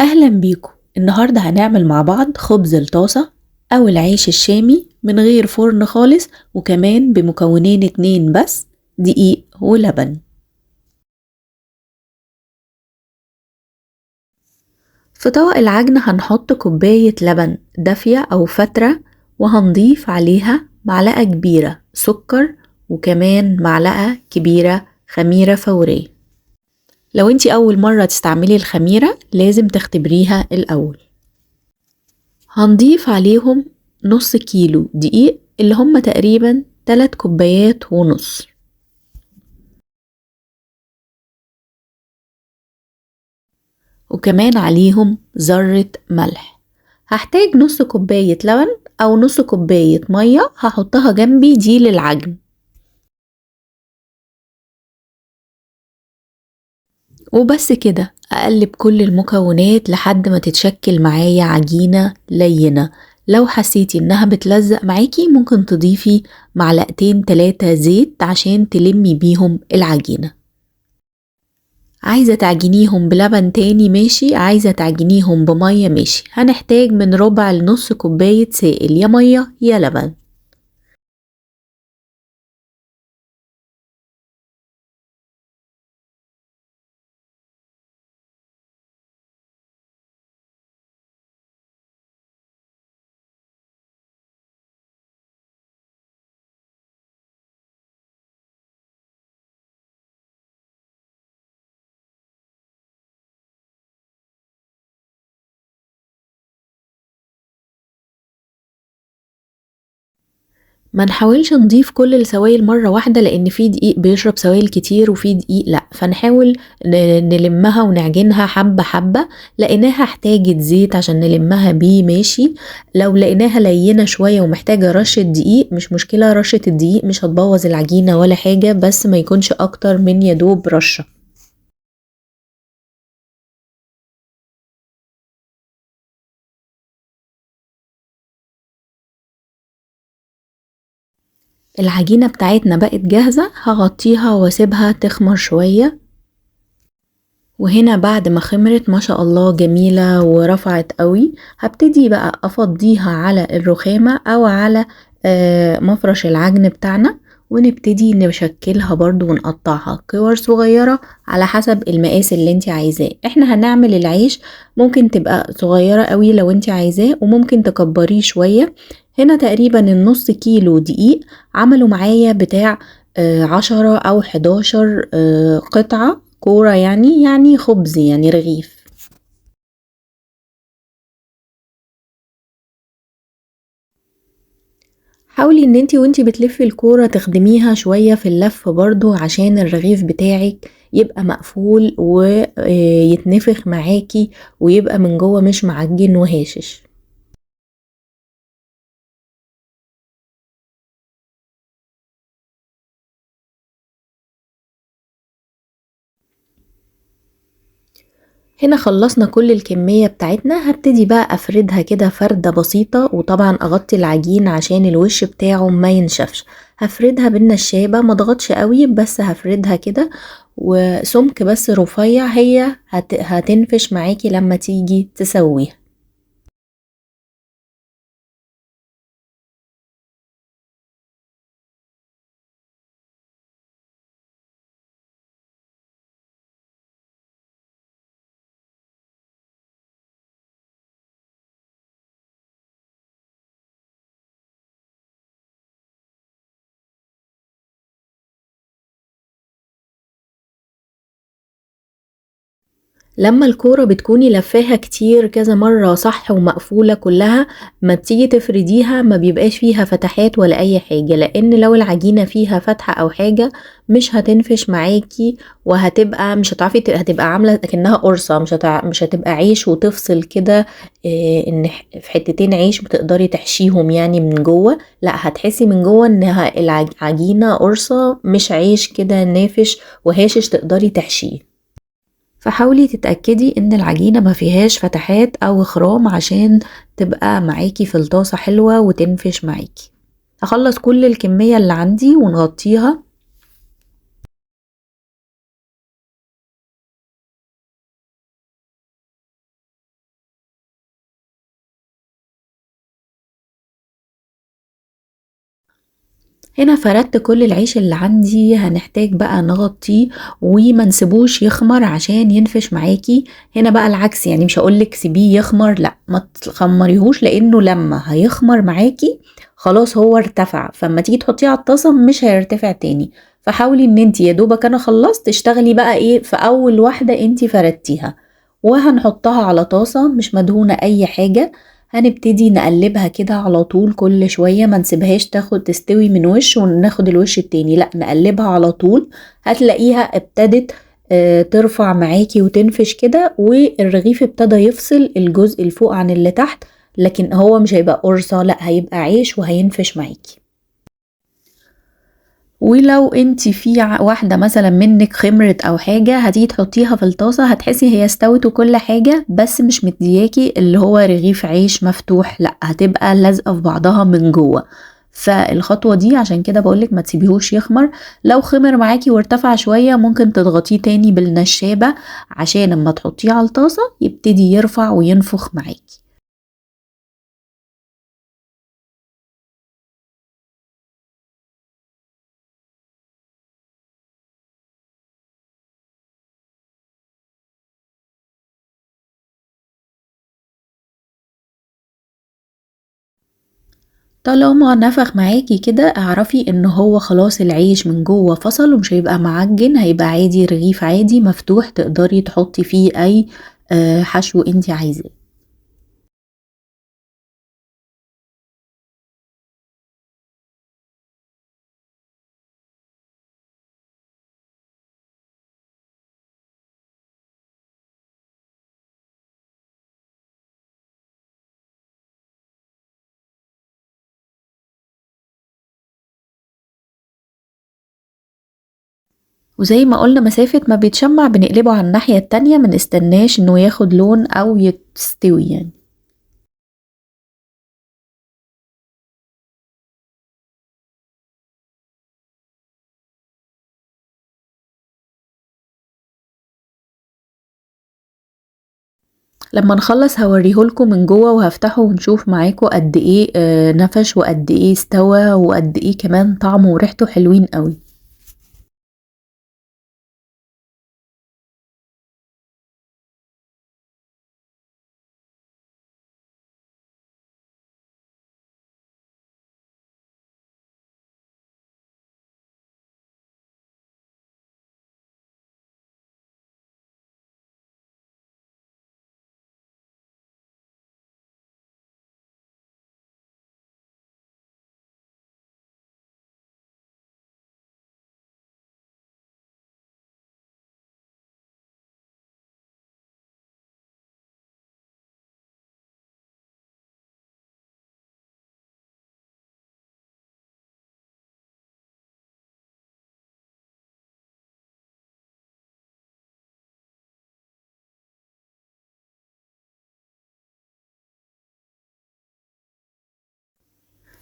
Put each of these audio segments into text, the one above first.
أهلا بيكم. النهاردة هنعمل مع بعض خبز الطاسة أو العيش الشامي من غير فرن خالص، وكمان بمكونين اتنين بس: دقيق ولبن. في طبق العجن هنحط كوباية لبن دافية أو فترة، وهنضيف عليها معلقة كبيرة سكر، وكمان معلقة كبيرة خميرة فورية. لو انتي أول مرة تستعملي الخميرة لازم تختبريها الأول. هنضيف عليهم نص كيلو دقيق اللي هم تقريبا 3 كوبايات ونص، وكمان عليهم ذرة ملح. هحتاج نص كوباية لبن أو نص كوباية مية هحطها جنبي دي للعجن. وبس كده أقلب كل المكونات لحد ما تتشكل معايا عجينة لينة. لو حسيتي انها بتلزق معاكي ممكن تضيفي معلقتين 3 زيت عشان تلمي بيهم العجينة. عايزة تعجنيهم بلبن تاني ماشي، عايزة تعجنيهم بمية ماشي. هنحتاج من ربع لنص كوباية سائل، يا مية يا لبن. ما نحاولش نضيف كل السوائل مرة واحدة، لان في دقيق بيشرب سوائل كتير وفي دقيق لا، فنحاول نلمها ونعجنها حبة حبة. لقيناها احتاجت زيت عشان نلمها بيه ماشي. لو لقيناها لينة شوية ومحتاجة رشة دقيق مش مشكلة، رشة الدقيق مش هتبوظ العجينة ولا حاجة، بس ما يكونش اكتر من يدوب رشة. العجينة بتاعتنا بقت جاهزة، هغطيها واسيبها تخمر شوية. وهنا بعد ما خمرت ما شاء الله جميلة ورفعت قوي، هبتدي بقى افضيها على الرخامة او على مفرش العجن بتاعنا، ونبتدي نشكلها برضو ونقطعها كور صغيرة على حسب المقاس اللي انت عايزاه. احنا هنعمل العيش ممكن تبقى صغيرة قوي لو انت عايزاه، وممكن تكبريه شوية. هنا تقريبا النص كيلو دقيق عملوا معايا بتاع 10 أو 11 قطعة كورة، يعني خبز، يعني رغيف. حاولي ان وانتي بتلفي الكورة تخدميها شوية في اللف برضو عشان الرغيف بتاعك يبقى مقفول ويتنفخ معاكي ويبقى من جوه مش معجن وهاشش. هنا خلصنا كل الكمية بتاعتنا، هبتدي بقى افردها كده فردة بسيطة، وطبعا اغطي العجين عشان الوش بتاعه ما ينشفش. هفردها بالنشابة، ما ضغطش قوي بس هفردها كده وسمك بس رفيع، هي هتنفش معاكي لما تيجي تسويها. لما الكورة بتكوني لفاها كتير كذا مرة صح ومقفولة كلها، ما تيجي تفرديها ما بيبقاش فيها فتحات ولا اي حاجة، لان لو العجينة فيها فتحة او حاجة مش هتنفش معاكي، وهتبقى مش هتعرفي هتبقى عاملة كأنها قرصة، مش هتبقى عيش وتفصل كده. ان في حتتين عيش بتقدري تحشيهم يعني من جوه، لا هتحسي من جوه انها العجينة قرصة مش عيش كده نافش وهاشش تقدري تحشيه. فحاولي تتأكدي ان العجينة ما فيهاش فتحات او خرام عشان تبقى معاكي في الطاسة حلوة وتنفش معاكي. هخلص كل الكمية اللي عندي ونغطيها. هنا فردت كل العيش اللي عندي، هنحتاج بقى نغطيه وما نسيبوش يخمر عشان ينفش معاكي. هنا بقى العكس، يعني مش هقولك سيبيه يخمر، لا ما تخمريهوش، لانه لما هيخمر معاكي خلاص هو ارتفع، فاما تيجي تحطيه على الطاسة مش هيرتفع تاني. فحاولي ان انتي يا دوبك انا خلصت تشتغلي بقى ايه في اول واحدة انتي فردتيها، وهنحطها على طاسة مش مدهونة اي حاجة. هنبتدي نقلبها كده على طول كل شوية، ما نسيبهاش تاخد تستوي من وش وناخد الوش التاني، لا نقلبها على طول. هتلاقيها ابتدت ترفع معاكي وتنفش كده، والرغيف ابتدى يفصل الجزء الفوق عن اللي تحت، لكن هو مش هيبقى قرصة، لا هيبقى عيش وهينفش معاكي. ولو انت في واحدة مثلا منك خمرت او حاجة، هتيجي تحطيها في الطاسة هتحسي هي استوت وكل حاجة، بس مش مدياكي اللي هو رغيف عيش مفتوح، لا هتبقى لازقة في بعضها من جوه. فالخطوة دي عشان كده بقولك ما تسيبيهوش يخمر. لو خمر معاكي وارتفع شوية ممكن تضغطيه تاني بالنشابة، عشان لما تحطيه على الطاسة يبتدي يرفع وينفخ معاكي. طالما نفخ معاكي كده اعرفي ان هو خلاص العيش من جوه فصل ومش هيبقى معجن، هيبقى عادي رغيف عادي مفتوح تقدري تحطي فيه اي حشو انتي عايزاه. وزي ما قلنا مسافة ما بيتشمع بنقلبه على الناحية التانية، ما نستناش انه ياخد لون او يستوي يعني. لما نخلص هوريهولكم من جوه وهفتحه ونشوف معاكم قد ايه نفش وقد ايه استوى وقد ايه كمان طعمه وريحته حلوين قوي.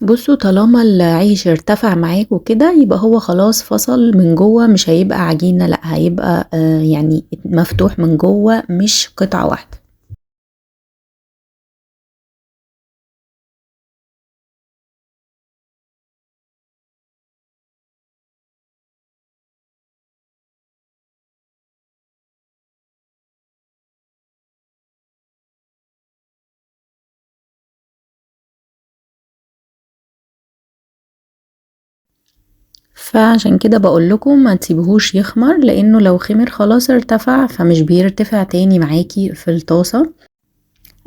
بصوا طالما العيش ارتفع معاكوا كده يبقى هو خلاص فصل من جوه، مش هيبقى عجينة، لا هيبقى يعني مفتوح من جوه مش قطعة واحدة. فعشان كده بقول لكم ما تسيبوهوش يخمر، لانه لو خمر خلاص ارتفع فمش بيرتفع تاني معاكي في الطاسة.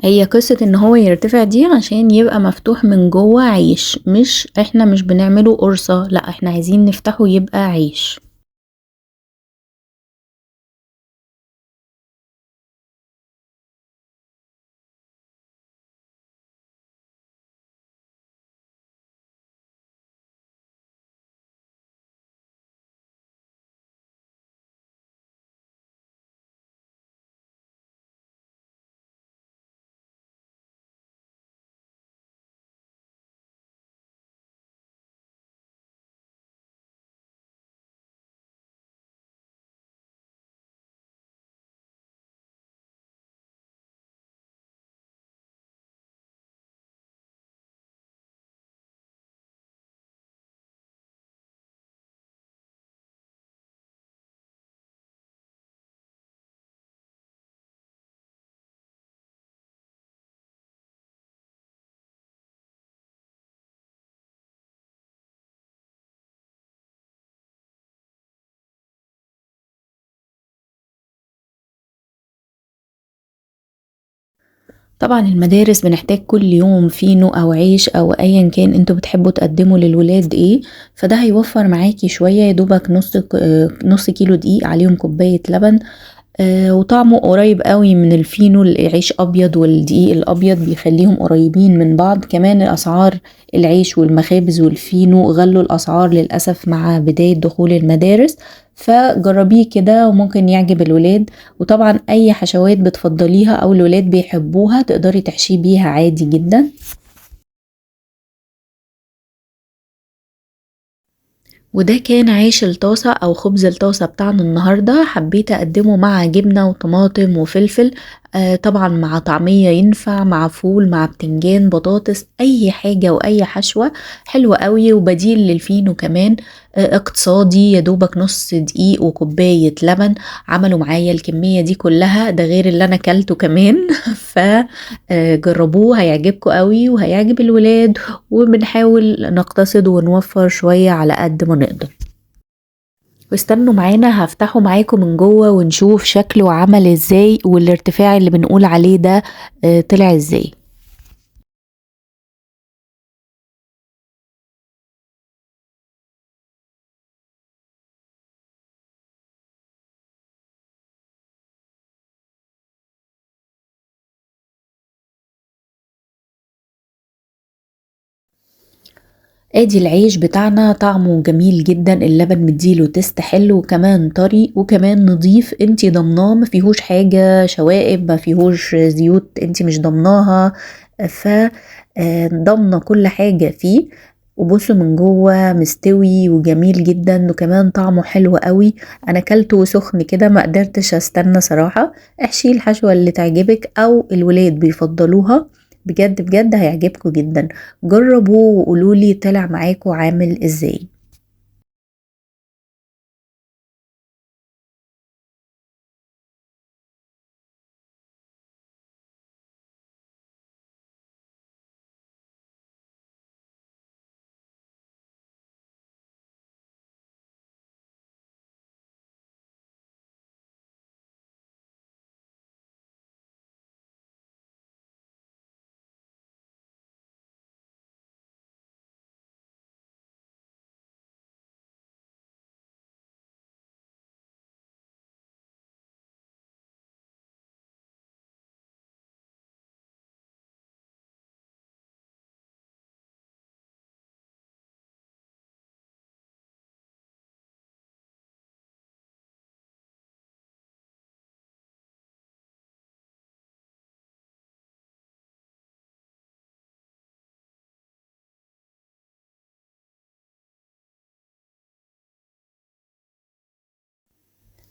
هي قصة ان هو يرتفع دي عشان يبقى مفتوح من جوه عيش، مش احنا مش بنعمله قرصة، لا احنا عايزين نفتحه يبقى عيش. طبعا المدارس بنحتاج كل يوم فينو او عيش او ايا كان انتوا بتحبوا تقدموا للولاد ايه، فده هيوفر معاكي شوية، يا دوبك نص كيلو دقيق عليهم كوباية لبن. وطعمه قريب قوي من الفينو، العيش ابيض والدقيق الابيض بيخليهم قريبين من بعض. كمان الاسعار العيش والمخابز والفينو غلوا الاسعار للاسف مع بداية دخول المدارس، فجربيه كده وممكن يعجب الولاد. وطبعا اي حشوات بتفضليها او الولاد بيحبوها تقدري تحشيه بيها عادي جدا. وده كان عيش الطاسة أو خبز الطاسة بتاعنا النهاردة، حبيت أقدمه مع جبنة وطماطم وفلفل. طبعا مع طعمية ينفع، مع فول، مع بتنجان، بطاطس، أي حاجة وأي حشوة حلوة قوي، وبديل للفينو كمان. اقتصادي، يا دوبك نص دقيق وكوباية لبن عملوا معايا الكمية دي كلها، ده غير اللي أنا كلته كمان. فجربوه هيعجبكم قوي وهيعجب الولاد، وبنحاول نقتصد ونوفر شوية على قد ما نقدر. واستنوا معانا هفتحه معاكم من جوه ونشوف شكله عمل ازاي، والارتفاع اللي بنقول عليه ده طلع ازاي. ادي العيش بتاعنا طعمه جميل جدا، اللبن مديله تست حلو وكمان طري وكمان نضيف، انتي ضمناه ما فيهوش حاجة شوائب، ما فيهوش زيوت انتي مش ضمناها، ف ضمنه كل حاجة فيه. وبصوا من جوه مستوي وجميل جدا وكمان طعمه حلو قوي. انا كلته سخن كده ما قدرتش استنى صراحة. احشي الحشوة اللي تعجبك او الولاد بيفضلوها، بجد بجد هيعجبكم جدا. جربوا وقولولي طلع معاكم عامل ازاي.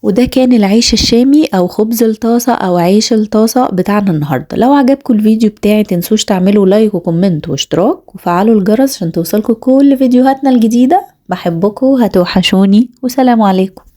وده كان العيش الشامي او خبز الطاسة او عيش الطاسة بتاعنا النهاردة. لو عجبكم الفيديو بتاعي تنسوش تعملوا لايك وكومنت واشتراك وفعلوا الجرس عشان توصلكم كل فيديوهاتنا الجديدة. بحبكم، هتوحشوني، وسلام عليكم.